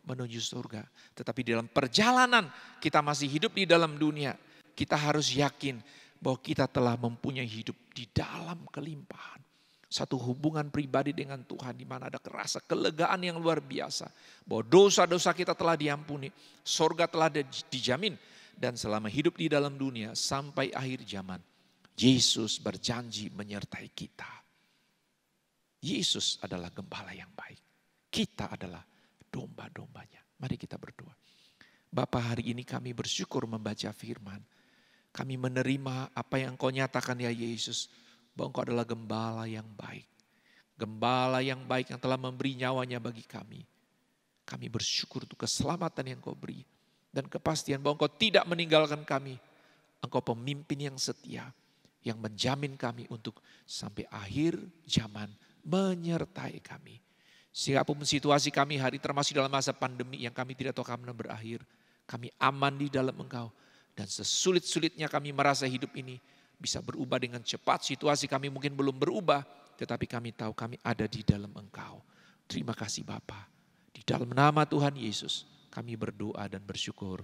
S4: Menuju surga. Tetapi dalam perjalanan kita masih hidup di dalam dunia. Kita harus yakin bahwa kita telah mempunyai hidup di dalam kelimpahan. Satu hubungan pribadi dengan Tuhan di mana ada rasa kelegaan yang luar biasa. Bahwa dosa-dosa kita telah diampuni. Surga telah dijamin. Dan selama hidup di dalam dunia sampai akhir zaman. Yesus berjanji menyertai kita. Yesus adalah gembala yang baik. Kita adalah domba-dombanya. Mari kita berdoa. Bapa, hari ini kami bersyukur membaca firman. Kami menerima apa yang Engkau nyatakan ya Yesus. Bahwa Engkau adalah gembala yang baik. Gembala yang baik yang telah memberi nyawanya bagi kami. Kami bersyukur untuk keselamatan yang Engkau beri. Dan kepastian bahwa Engkau tidak meninggalkan kami. Engkau pemimpin yang setia. Yang menjamin kami untuk sampai akhir zaman menyertai kami. Siapapun situasi kami hari termasuk dalam masa pandemi yang kami tidak tahu kapan berakhir. Kami aman di dalam Engkau. Dan sesulit-sulitnya kami merasa hidup ini bisa berubah dengan cepat. Situasi kami mungkin belum berubah. Tetapi kami tahu kami ada di dalam Engkau. Terima kasih Bapa. Di dalam nama Tuhan Yesus kami berdoa dan bersyukur.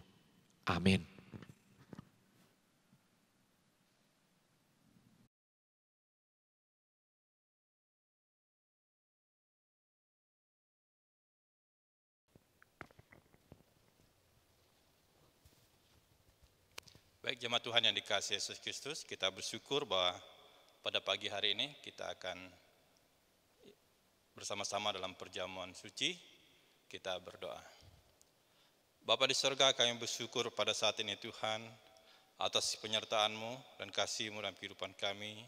S4: Amin.
S5: Baik jemaat Tuhan yang dikasihi Yesus Kristus, kita bersyukur bahwa pada pagi hari ini kita akan bersama-sama dalam perjamuan suci, kita berdoa. Bapa di surga, kami bersyukur pada saat ini Tuhan atas penyertaan-Mu dan kasih-Mu dalam kehidupan kami.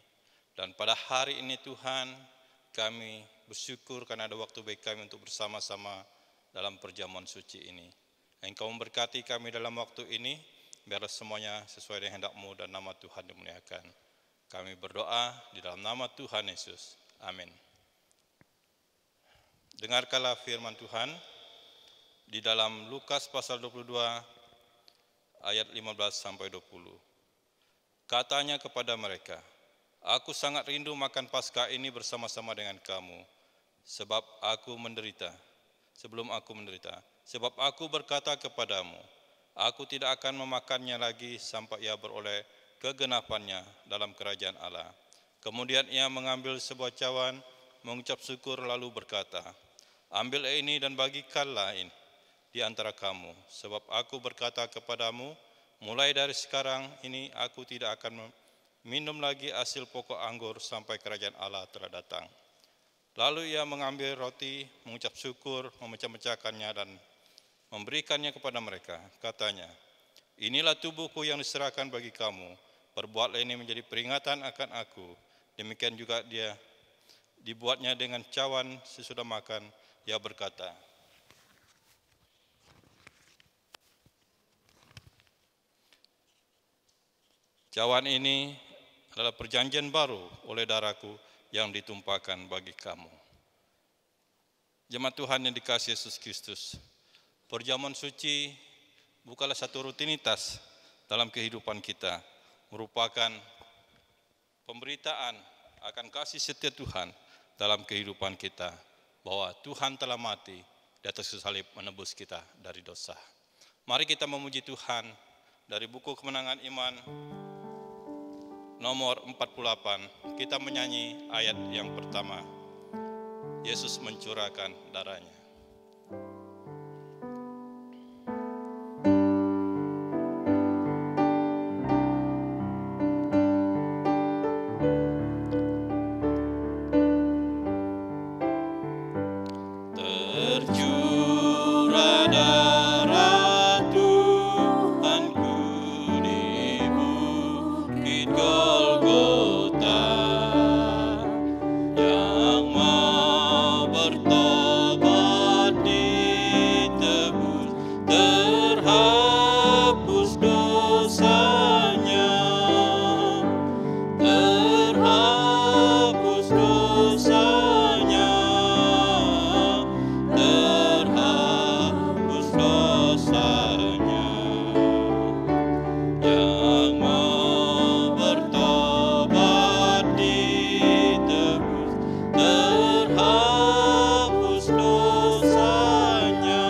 S5: Dan pada hari ini Tuhan, kami bersyukur karena ada waktu baik kami untuk bersama-sama dalam perjamuan suci ini. Engkau memberkati kami dalam waktu ini, biarlah semuanya sesuai dengan kehendak-Mu dan nama Tuhan dimuliakan. Kami berdoa di dalam nama Tuhan Yesus. Amin. Dengarkanlah firman Tuhan di dalam Lukas pasal 22 ayat 15 sampai 20. Katanya kepada mereka, "Aku sangat rindu makan Paskah ini bersama-sama dengan kamu, sebab aku menderita. Sebelum aku menderita, sebab aku berkata kepadamu, aku tidak akan memakannya lagi sampai ia beroleh kegenapannya dalam kerajaan Allah." Kemudian ia mengambil sebuah cawan, mengucap syukur lalu berkata, "Ambil ini dan bagikanlah ini di antara kamu, sebab aku berkata kepadamu, mulai dari sekarang ini aku tidak akan minum lagi hasil pokok anggur sampai kerajaan Allah telah datang." Lalu ia mengambil roti, mengucap syukur, memecah-mecahkannya dan memberikannya kepada mereka. Katanya, "Inilah tubuhku yang diserahkan bagi kamu. Perbuatlah ini menjadi peringatan akan aku." Demikian juga dia dibuatnya dengan cawan sesudah makan. Ia berkata, "Cawan ini adalah perjanjian baru oleh darahku yang ditumpahkan bagi kamu." Jemaat Tuhan yang dikasihi Yesus Kristus, perjamuan suci bukanlah satu rutinitas dalam kehidupan kita, merupakan pemberitaan akan kasih setia Tuhan dalam kehidupan kita, bahwa Tuhan telah mati di atas kayu salib menebus kita dari dosa. Mari kita memuji Tuhan dari buku Kemenangan Iman nomor 48, kita menyanyi ayat yang pertama, Yesus mencurahkan darahnya. Tercurah darah Tuhanku di bukit Golgota, yang mau bertobat ditebus, terhapus dosanya, terhapus dosanya, terhapus dosanya. Yang mau bertobat ditebus, terhapus dosanya.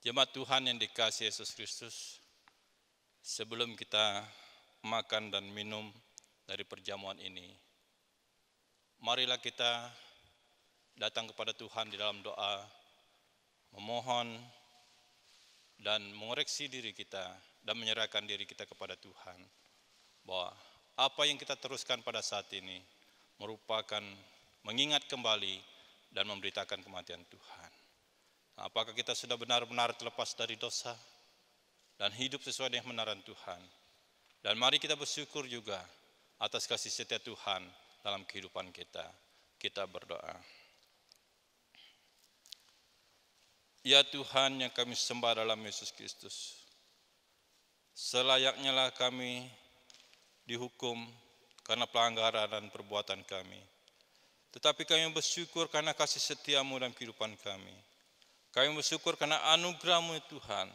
S5: Jemaat Tuhan yang dikasihi Yesus Kristus, sebelum kita makan dan minum dari perjamuan ini, marilah kita datang kepada Tuhan di dalam doa, memohon dan mengoreksi diri kita dan menyerahkan diri kita kepada Tuhan, bahwa apa yang kita teruskan pada saat ini merupakan mengingat kembali dan memberitakan kematian Tuhan. Apakah kita sudah benar-benar terlepas dari dosa dan hidup sesuai dengan kebenaran Tuhan? Dan mari kita bersyukur juga atas kasih setia Tuhan dalam kehidupan kita. Kita berdoa. Ya Tuhan yang kami sembah dalam Yesus Kristus, selayaknya lah kami dihukum karena pelanggaran dan perbuatan kami. Tetapi kami bersyukur karena kasih setiamu dalam kehidupan kami. Kami bersyukur karena anugerah-Mu Tuhan,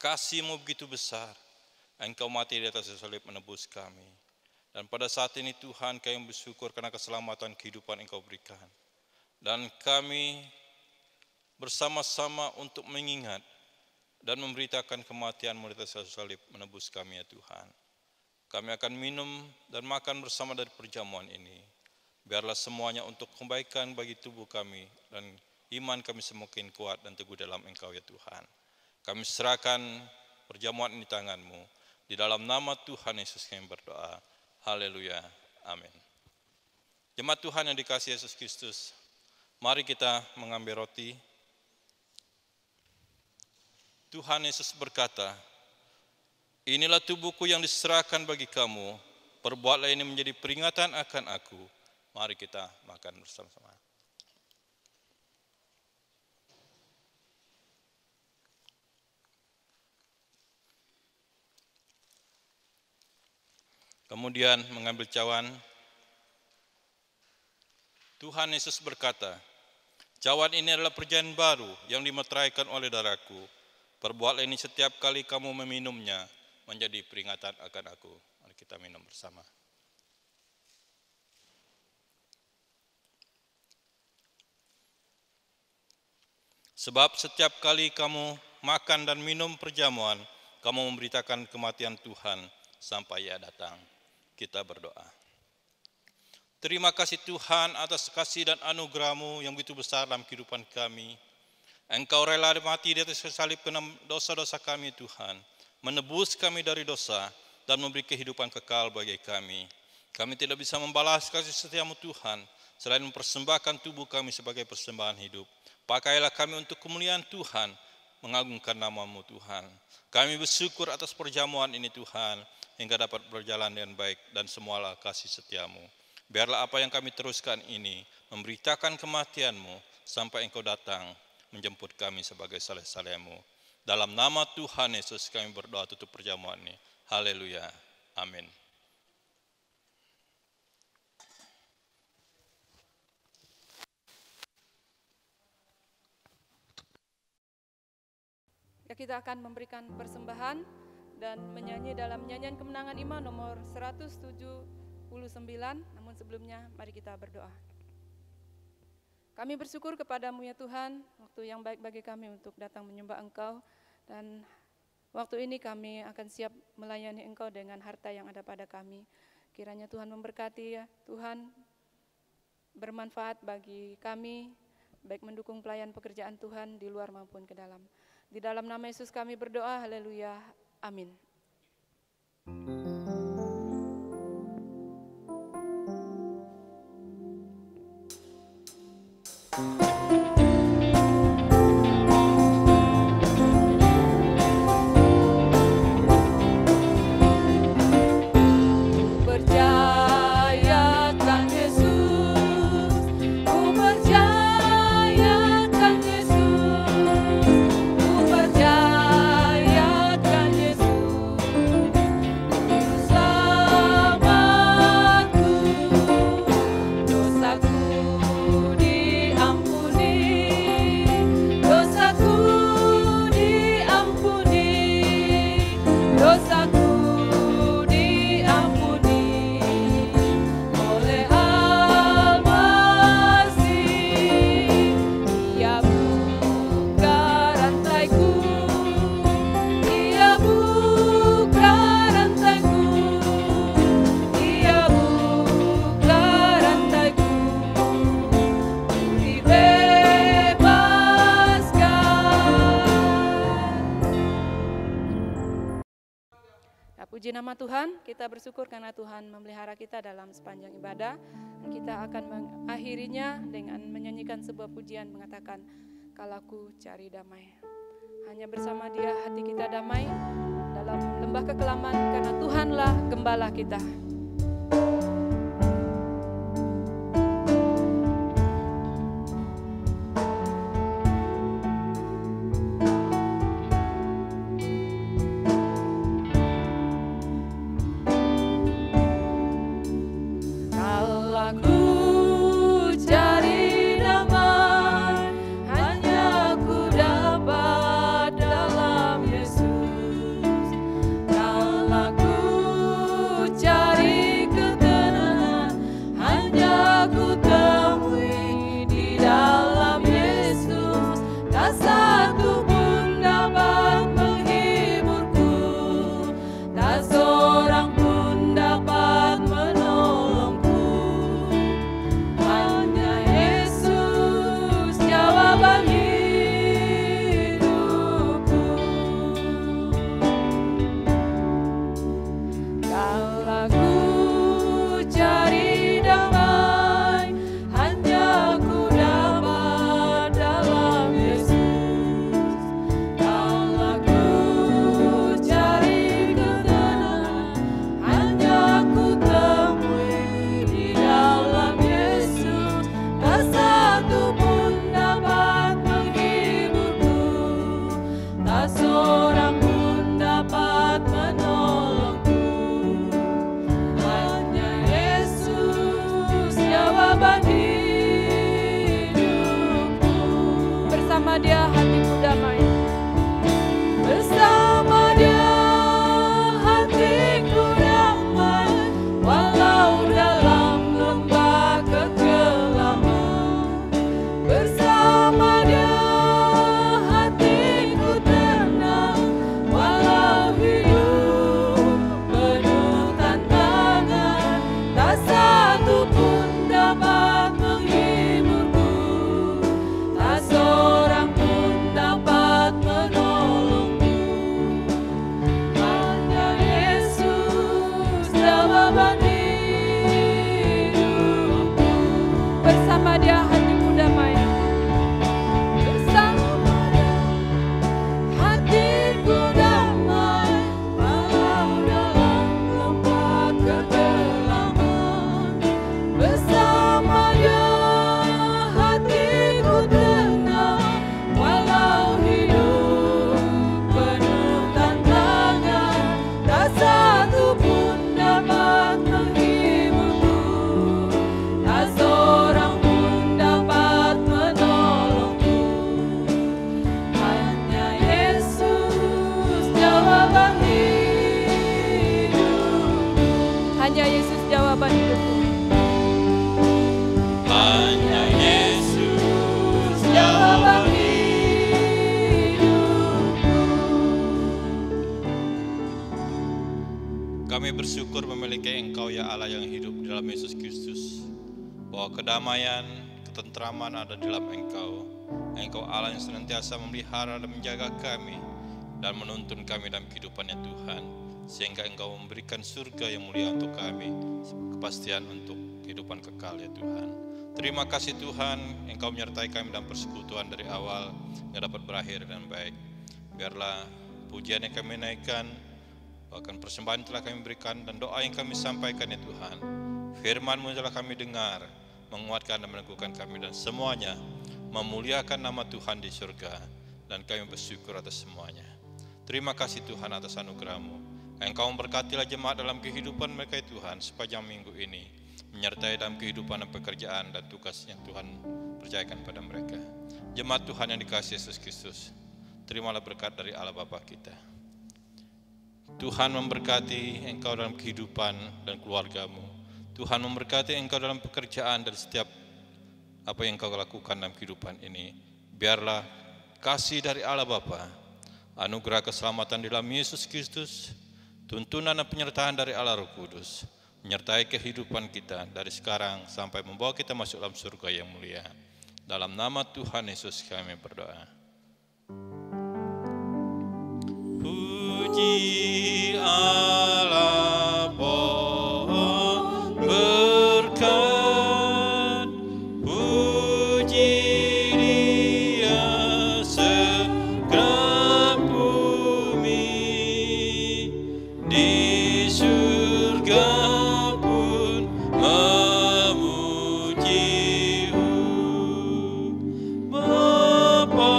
S5: kasih-Mu begitu besar. Engkau mati di atas salib menebus kami. Dan pada saat ini Tuhan, kami bersyukur karena keselamatan kehidupan Engkau berikan. Dan kami bersama-sama untuk mengingat dan memberitakan kematian-Mu di atas salib menebus kami ya Tuhan. Kami akan minum dan makan bersama dari perjamuan ini. Biarlah semuanya untuk kebaikan bagi tubuh kami dan iman kami semakin kuat dan teguh dalam Engkau ya Tuhan. Kami serahkan perjamuan ini tangan-Mu. Di dalam nama Tuhan Yesus kami berdoa. Haleluya. Amin. Jemaat Tuhan yang dikasihi Yesus Kristus, mari kita mengambil roti. Tuhan Yesus berkata, Inilah tubuhku yang diserahkan bagi kamu, perbuatlah ini menjadi peringatan akan aku. Mari kita makan bersama-sama. Kemudian mengambil cawan, Tuhan Yesus berkata, cawan ini adalah perjanjian baru yang dimeteraikan oleh darahku. Perbuatlah ini setiap kali kamu meminumnya, menjadi peringatan akan aku. Mari kita minum bersama. Sebab setiap kali kamu makan dan minum perjamuan, kamu memberitakan kematian Tuhan sampai Ia datang. Kita berdoa. Terima kasih Tuhan atas kasih dan anugerah-Mu yang begitu besar dalam kehidupan kami. Engkau rela mati di atas salib karena dosa-dosa kami Tuhan, menebus kami dari dosa dan memberi kehidupan kekal bagi kami. Kami tidak bisa membalas kasih setia-Mu Tuhan, selain mempersembahkan tubuh kami sebagai persembahan hidup. Pakailah kami untuk kemuliaan Tuhan, mengagungkan nama-Mu Tuhan. Kami bersyukur atas perjamuan ini Tuhan, hingga dapat berjalan dengan baik dan semualah kasih setia-Mu. Biarlah apa yang kami teruskan ini memberitakan kematian-Mu sampai Engkau datang menjemput kami sebagai saleh-saleh-Mu. Dalam nama Tuhan Yesus kami berdoa tutup perjamuan ini. Haleluya. Amin.
S2: Ya, kita akan memberikan persembahan dan menyanyi dalam nyanyian kemenangan iman nomor 179. Namun sebelumnya mari kita berdoa. Kami bersyukur kepadamu ya Tuhan, waktu yang baik bagi kami untuk datang menyembah Engkau, dan waktu ini kami akan siap melayani Engkau dengan harta yang ada pada kami. Kiranya Tuhan memberkati ya Tuhan, bermanfaat bagi kami, baik mendukung pelayan pekerjaan Tuhan di luar maupun ke dalam. Di dalam nama Yesus kami berdoa, haleluya, amin. Puji nama Tuhan, kita bersyukur karena Tuhan memelihara kita dalam sepanjang ibadah. Kita akan mengakhirinya dengan menyanyikan sebuah pujian mengatakan, "Kalahku cari damai." Hanya bersama Dia hati kita damai dalam lembah kekelaman karena Tuhanlah gembala kita.
S1: Cari
S2: Bersama Dia hatiku damai. Bersama Dia hatiku damai, walau dalam lembah kekelaman. Bersama Dia hatiku tenang, walau hidup penuh tantangan. Tak satu pun dapat menghiburku, tak seorang pun dapat menolongku. Hanya Yesus jawaban hidupku. Bersama Dia hatiku damai. Bersama Dia hatiku damai, walau dalam lembah kegelapan. Bersama Dia hatiku tenang, walau hidup penuh tantangan. Tak satu pun dapat menghiburku, tak seorang pun dapat menolongku. Hanya Yesus jawaban hidupku. Hanya Yesus jawaban hidupku.
S5: Hanya Yesus
S2: Jawaban
S5: jawaban. Kami bersyukur memiliki Engkau ya Allah yang hidup di dalam Yesus Kristus, bahwa kedamaian, ketentraman ada di dalam Engkau. Engkau Allah yang senantiasa memelihara dan menjaga kami dan menuntun kami dalam kehidupan ya Tuhan, sehingga Engkau memberikan surga yang mulia untuk kami, kepastian untuk kehidupan kekal ya Tuhan. Terima kasih Tuhan, Engkau menyertai kami dalam persekutuan dari awal yang dapat berakhir dengan baik. Biarlah pujian yang kami naikkan, bahkan persembahan telah kami berikan, dan doa yang kami sampaikan ya Tuhan, firman-Mu telah kami dengar, menguatkan dan meneguhkan kami, dan semuanya memuliakan nama Tuhan di surga, dan kami bersyukur atas semuanya. Terima kasih Tuhan atas anugerah-Mu. Engkau memberkatilah jemaat dalam kehidupan mereka ya Tuhan sepanjang minggu ini, menyertai dalam kehidupan dan pekerjaan dan tugas yang Tuhan percayakan pada mereka. Jemaat Tuhan yang dikasihi Yesus Kristus, terimalah berkat dari Allah Bapa kita. Tuhan memberkati engkau dalam kehidupan dan keluargamu. Tuhan memberkati engkau dalam pekerjaan dan setiap apa yang engkau lakukan dalam kehidupan ini. Biarlah kasih dari Allah Bapa, anugerah keselamatan di dalam Yesus Kristus, tuntunan dan penyertaan dari Allah Roh Kudus, menyertai kehidupan kita dari sekarang sampai membawa kita masuk dalam surga yang mulia. Dalam nama Tuhan Yesus kami berdoa. Puji Allah pohon berkat, puji Dia segenap bumi, di surga pun memuji-Mu. Bapa,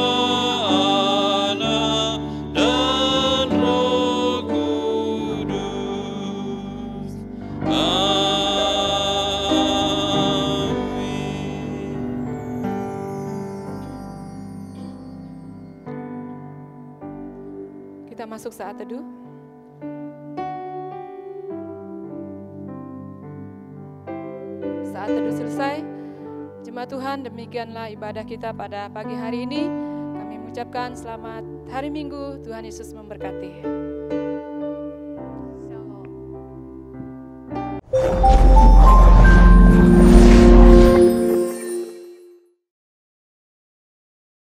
S5: Anak, dan Roh Kudus. Amin.
S2: Kita masuk saat teduh. Saat teduh selesai, jemaat Tuhan, demikianlah ibadah kita pada pagi hari ini. Kami mengucapkan selamat hari Minggu, Tuhan Yesus memberkati.